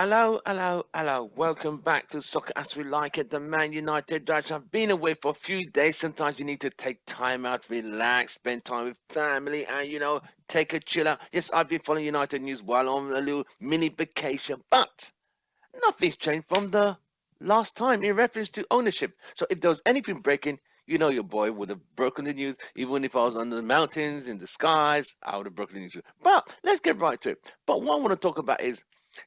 Hello, hello, hello. Welcome back to Soccer as We Like It, the Man United Dutch. I've been away for a few days. Sometimes you need to take time out, relax, spend time with family, and take a chill out. Yes, I've been following United news while on a little mini vacation, but nothing's changed from the last time in reference to ownership. So if there was anything breaking, your boy would have broken the news. Even if I was under the mountains, in the skies, I would have broken the news. But let's get right to it. But what I want to talk about is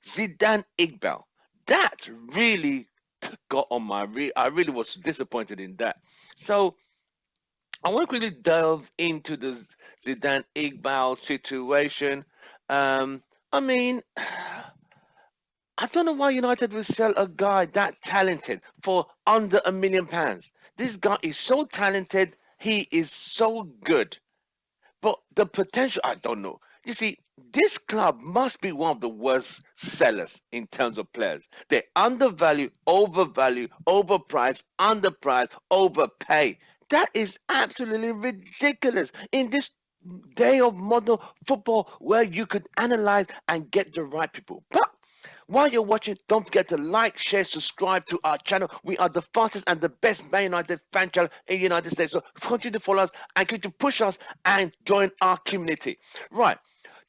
Zidane Iqbal. That really got on my I really was disappointed in that. So I want to quickly delve into the Zidane Iqbal situation. I mean, I don't know why United would sell a guy that talented for under £1 million. This guy is so talented. He is so good. But the potential, I don't know. You see, this club must be one of the worst sellers in terms of players. They undervalue, overvalue, overprice, underprice, overpay. That is absolutely ridiculous in this day of modern football where you could analyze and get the right people. But while you're watching, don't forget to like, share, subscribe to our channel. We are the fastest and the best Man United fan channel in the United States. So continue to follow us and continue to push us and join our community. Right.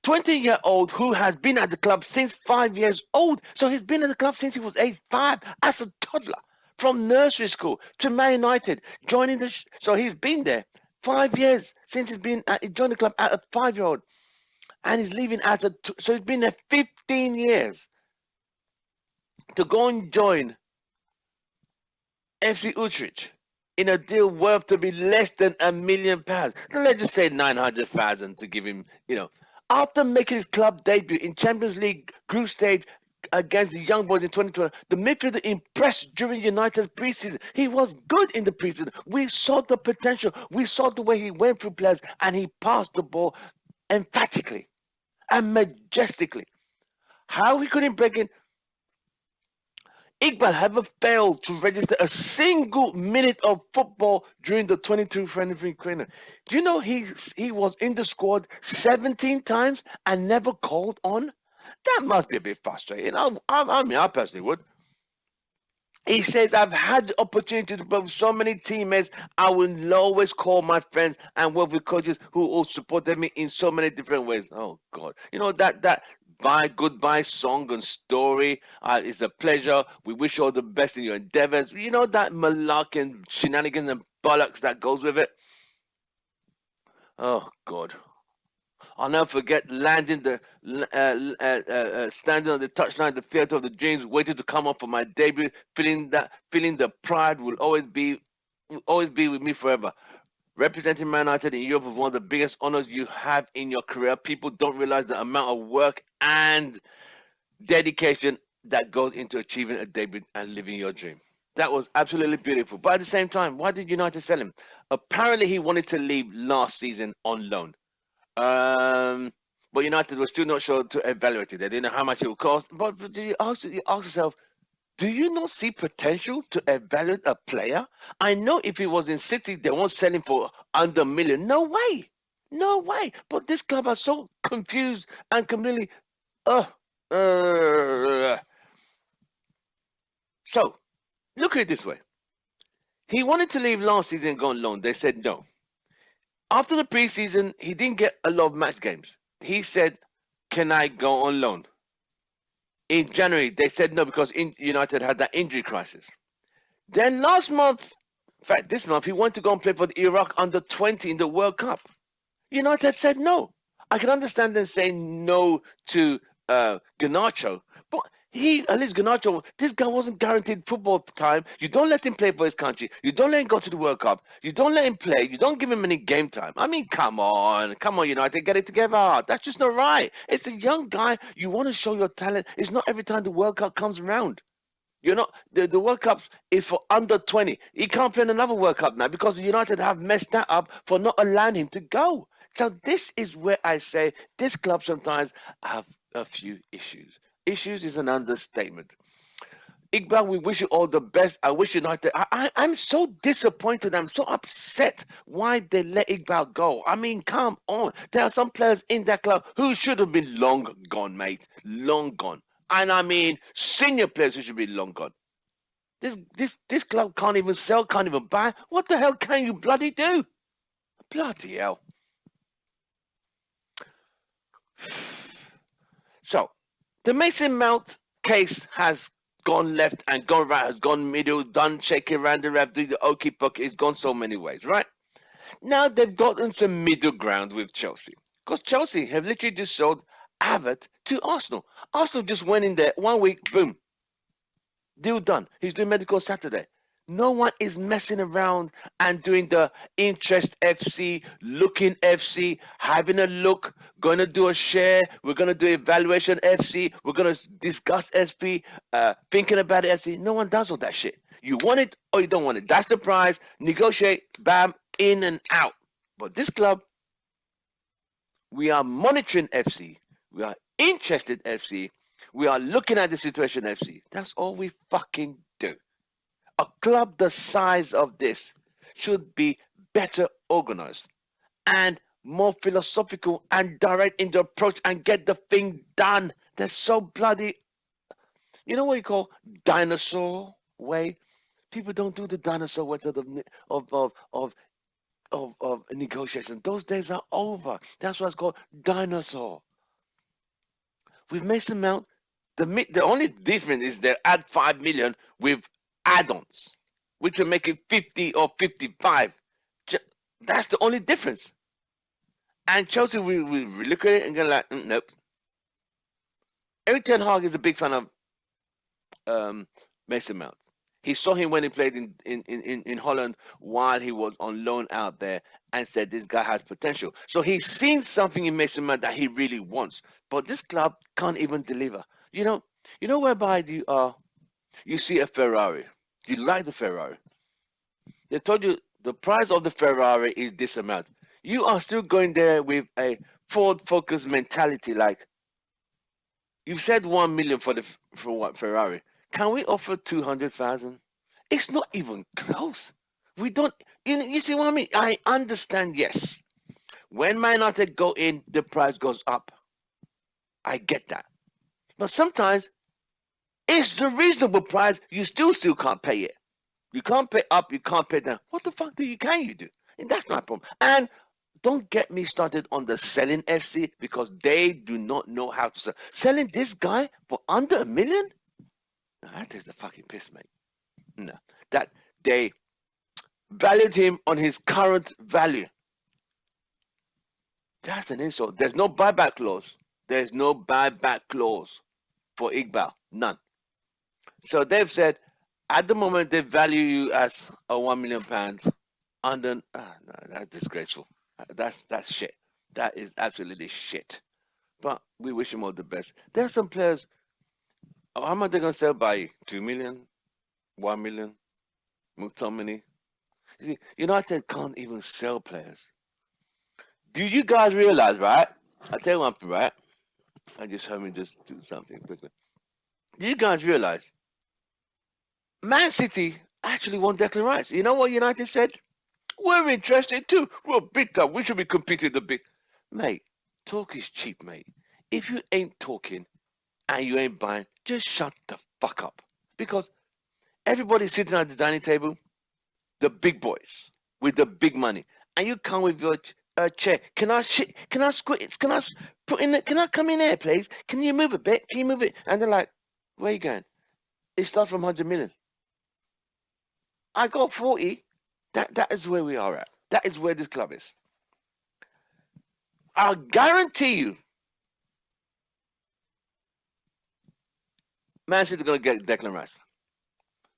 20-year-old who has been at the club since 5 years old. So he's been at the club since he was age 5 as a toddler. From nursery school to Man United, joining so he's been there 5 years since he joined the club at a 5-year-old, and he's leaving as so he's been there 15 years to go and join FC Utrecht in a deal worth to be less than £1 million. Let's just say 900,000 to give him, After making his club debut in Champions League group stage against the Young Boys in 2020, the midfielder impressed during United's preseason. He was good in the preseason. We saw the potential. We saw the way he went through players, and he passed the ball emphatically and majestically. How he couldn't break in, Iqbal never failed to register a single minute of football during the 22-23 Ukraine. Do you know he was in the squad 17 times and never called on? That must be a bit frustrating. I personally would. He says, I've had the opportunity to play with so many teammates. I will always call my friends and work with coaches who all supported me in so many different ways. Oh, God. That bye goodbye song and story. It's a pleasure. We wish you all the best in your endeavors. You know that malarkey and shenanigans and bollocks that goes with it? Oh, God. I'll never forget landing standing on the touchline, the theater of the dreams, waiting to come up for my debut, feeling the pride will always be with me forever. Representing Man United in Europe is one of the biggest honors you have in your career. People don't realize the amount of work and dedication that goes into achieving a debut and living your dream. That was absolutely beautiful. But at the same time, why did United sell him? Apparently, he wanted to leave last season on loan. Um, but United were still not sure to evaluate it. They didn't know how much it would cost. But you ask yourself, do you not see potential to evaluate a player? I know if he was in City, they won't sell him for under a million. No way. No way. But this club are so confused and completely. Uh, uh, so, look at it this way. He wanted to leave last season and go on loan. They said no. After the preseason, he didn't get a lot of match games. He said, can I go on loan? In January, they said no because United had that injury crisis. Then last month, in fact, this month, he wanted to go and play for the Iraq under 20 in the World Cup. United said no. I can understand them saying no to Garnacho, but at least Garnacho, this guy wasn't guaranteed football time. You don't let him play for his country. You don't let him go to the World Cup. You don't let him play. You don't give him any game time. I mean, come on, United, get it together. That's just not right. It's a young guy. You want to show your talent. It's not every time the World Cup comes around. You're not the World Cup is for under 20. He can't play in another World Cup now because United have messed that up for not allowing him to go. So this is where I say this club sometimes have a few issues. Issues is an understatement. Iqbal, we wish you all the best. I wish United. I'm so disappointed. I'm so upset why they let Iqbal go. I mean, come on. There are some players in that club who should have been long gone, mate. Long gone. And I mean, senior players who should be long gone. This club can't even sell, can't even buy. What the hell can you bloody do? Bloody hell. So, the Mason Mount case has gone left and gone right, has gone middle, done shaking around the ref, do the okey pokey, it's gone so many ways, right? Now they've gotten some middle ground with Chelsea. Because Chelsea have literally just sold Havertz to Arsenal. Arsenal just went in there 1 week, boom, deal done. He's doing medical Saturday. No one is messing around and doing the interest FC, looking FC, having a look, going to do a share. We're going to do evaluation FC. We're going to discuss SP, thinking about it FC. No one does all that shit. You want it or you don't want it. That's the price. Negotiate, bam, in and out. But this club, we are monitoring FC. We are interested FC. We are looking at the situation FC. That's all we fucking do. A club the size of this should be better organized and more philosophical and direct in the approach and get the thing done. They're so bloody, you know what you call dinosaur way? People don't do the dinosaur way of negotiation. Those days are over. That's why it's called dinosaur. With Mason Mount, the only difference is they add 5 million with add-ons, which will make it 50 or 55. That's the only difference. And Chelsea we look at it and go like, nope. Erik Ten Hag is a big fan of Mason Mount. He saw him when he played in Holland while he was on loan out there and said this guy has potential. So he's seen something in Mason Mount that he really wants. But this club can't even deliver. You know whereby you see a Ferrari. You like the Ferrari. They told you the price of the Ferrari is this amount. You are still going there with a Ford Focus mentality, like you said 1 million for what Ferrari. Can we offer 200,000? It's not even close. We don't. You see what I mean? I understand. Yes, when MANUTD go in, the price goes up. I get that, but sometimes it's the reasonable price. You still can't pay it. You can't pay up. You can't pay down. What the fuck can you do? And that's not a problem. And don't get me started on the selling FC because they do not know how to sell. Selling this guy for under $1 million? No, that is the fucking piss, mate. No, that they valued him on his current value. That's an insult. There's no buyback clause. There's no buyback clause for Iqbal. None. So they've said at the moment they value you as a £1 million under. No, that's disgraceful. That's shit. That is absolutely shit. But we wish him all the best. There are some players. How much they gonna sell by 2 million, 1 million? McTominay. See, United can't even sell players. Do you guys realize, right? I'll tell you one thing, right? I just heard me just do something quickly. Do you guys realize Man City actually won Declan Rice? You know what United said? We're interested too. We're big club. We should be competing the big. Mate, talk is cheap, mate. If you ain't talking and you ain't buying, just shut the fuck up. Because everybody's sitting at the dining table, the big boys with the big money, and you come with your chair. Can I squint? Can I put in? Can I come in here, please? Can you move a bit? Can you move it? And they're like, where you going? It starts from 100 million. I got 40. That is where we are at. That is where this club is. I guarantee you, Man City are going to get Declan Rice.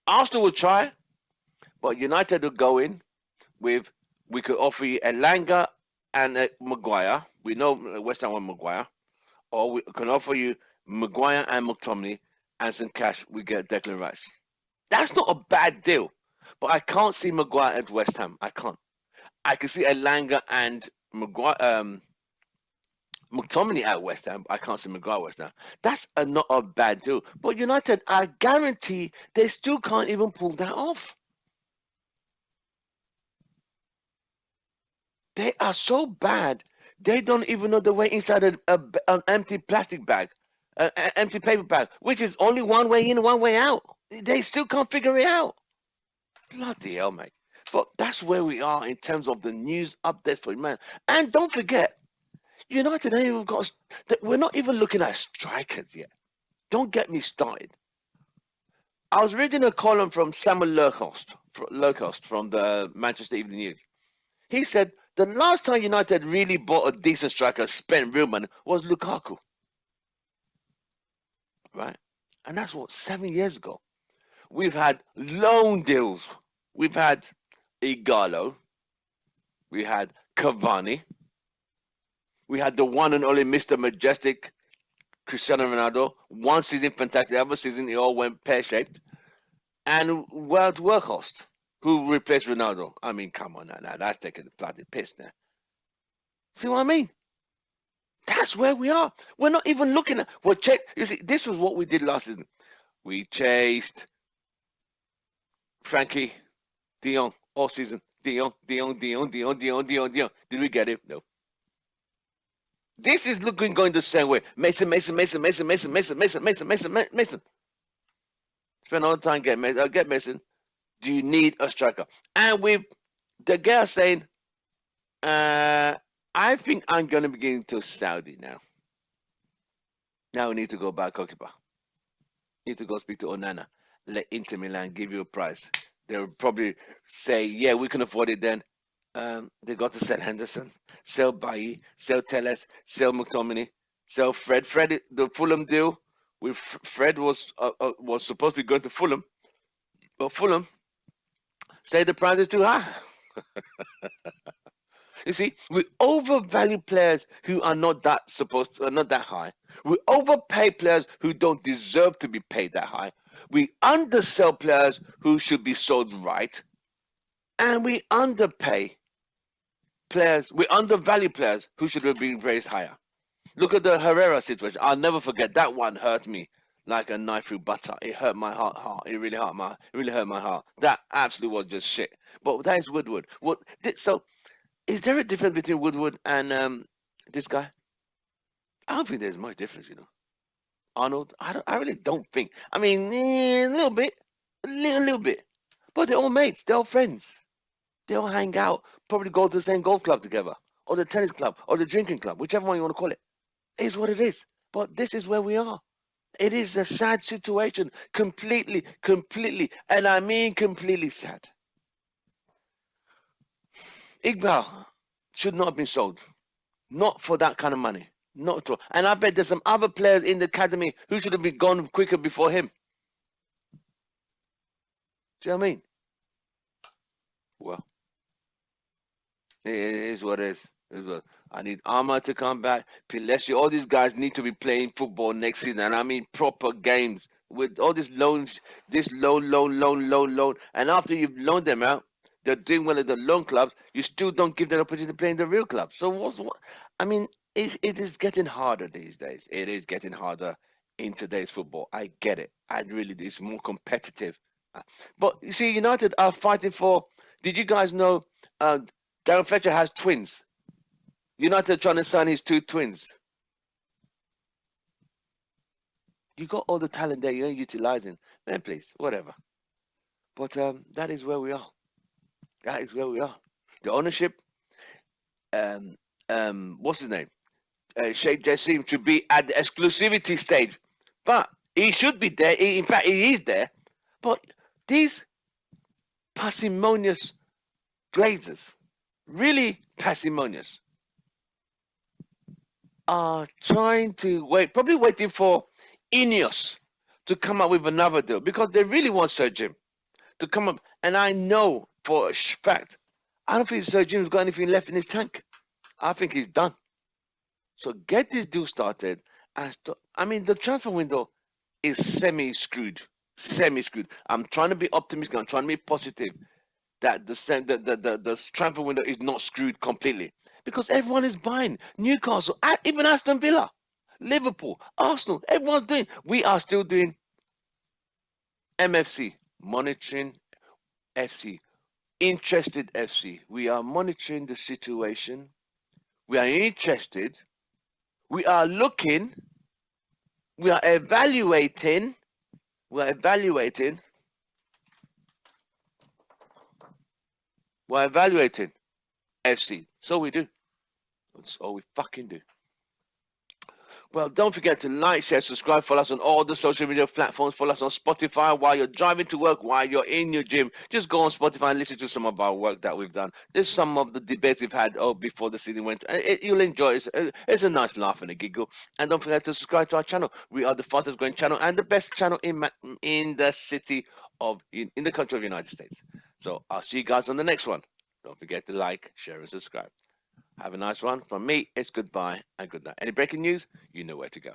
Arsenal will try, but United will go in with, we could offer you Elanga and Maguire. We know West Ham want Maguire. Or we can offer you Maguire and McTominay and some cash. We get Declan Rice. That's not a bad deal. But I can't see Maguire at West Ham. I can't. I can see Elanga and Maguire, McTominay at West Ham. I can't see Maguire at West Ham. That's not a bad deal. But United, I guarantee they still can't even pull that off. They are so bad. They don't even know the way inside an empty plastic bag. empty paper bag, which is only one way in, one way out. They still can't figure it out. Bloody hell, mate. But that's where we are in terms of the news updates for man. And don't forget, United ain't even got. We're not even looking at strikers yet. Don't get me started. I was reading a column from Samuel Lurkhurst from the Manchester Evening News. He said the last time United really bought a decent striker, spent real money, was Lukaku. Right? And that's what, 7 years ago. We've had loan deals. We've had Iqbal. We had Cavani. We had the one and only Mr. Majestic Cristiano Ronaldo. One season fantastic, the other season it all went pear-shaped. And World Workhorst, who replaced Ronaldo. I mean, come on now, that's taking the bloody piss now. See what I mean? That's where we are. We're not even looking at. Well, check. You see, this was what we did last season. We chased Frankie De Jong all season. De Jong. Did we get him? No. This is going the same way. Mason. Spend all the time get Mason. Do you need a striker? And with the guy saying, I think I'm going to be getting to Saudi now. Now we need to go back, goalkeeper. Need to go speak to Onana. Let Inter Milan give you a price. They'll probably say, yeah, we can afford it then. They got to sell Henderson, sell Bailly, sell Telles, sell McTominay, sell Fred. The Fulham deal with Fred was supposed to be going to Fulham, but Fulham say the price is too high. You see, we overvalue players who are not that high. We overpay players who don't deserve to be paid that high. We undersell players who should be sold right, and we underpay players. We undervalue players who should have been raised higher. Look at the Herrera situation. I'll never forget that one. Hurt me like a knife through butter. It hurt my heart. It really hurt my heart. That absolutely was just shit. But that is Woodward. So is there a difference between Woodward and this guy? I don't think there's much difference, Arnold, I really don't think. I mean, a little bit, a little bit. But they're all mates. They're all friends. They all hang out. Probably go to the same golf club together, or the tennis club, or the drinking club, whichever one you want to call it. It is what it is. But this is where we are. It is a sad situation. Completely, and I mean completely sad. Iqbal should not have been sold. Not for that kind of money. Not at all. And I bet there's some other players in the academy who should have been gone quicker before him. Do you know what I mean? Well, it is what it is. I need Armour to come back. Pilesi, all these guys need to be playing football next season. And I mean proper games. With all this loans, this loan. And after you've loaned them out, they're doing well at the loan clubs, you still don't give them an opportunity to play in the real club. So I mean, it is getting harder these days. It is getting harder in today's football. I get it. It's more competitive. But you see, United are fighting for. Did you guys know Darren Fletcher has twins? United trying to sign his 2 twins. You got all the talent there, you ain't utilizing. Man, please, whatever. But that is where we are. That is where we are. The ownership, what's his name? Sheikh Jassim should be at the exclusivity stage, but he should be there. In fact, he is there. But these parsimonious glazers, really parsimonious, are trying to probably waiting for Ineos to come up with another deal because they really want Sir Jim to come up. And I know for a fact, I don't think Sir Jim's got anything left in his tank. I think he's done. So get this deal started. I mean, the transfer window is semi-screwed. I'm trying to be optimistic. I'm trying to be positive that the transfer window is not screwed completely because everyone is buying. Newcastle, even Aston Villa, Liverpool, Arsenal, everyone's doing. We are still doing MFC, monitoring FC, interested FC. We are monitoring the situation. We are interested. We are looking. We are evaluating. We're evaluating. We're evaluating FC. So we do. That's all we fucking do. Well, don't forget to like, share, subscribe, follow us on all the social media platforms, follow us on Spotify while you're driving to work, while you're in your gym. Just go on Spotify and listen to some of our work that we've done. There's some of the debates we've had before the season went. You'll enjoy it. It's a nice laugh and a giggle. And don't forget to subscribe to our channel. We are the fastest growing channel and the best channel in the city of, in the country of the United States. So I'll see you guys on the next one. Don't forget to like, share, and subscribe. Have a nice one. From me, it's goodbye and good night. Any breaking news? You know where to go.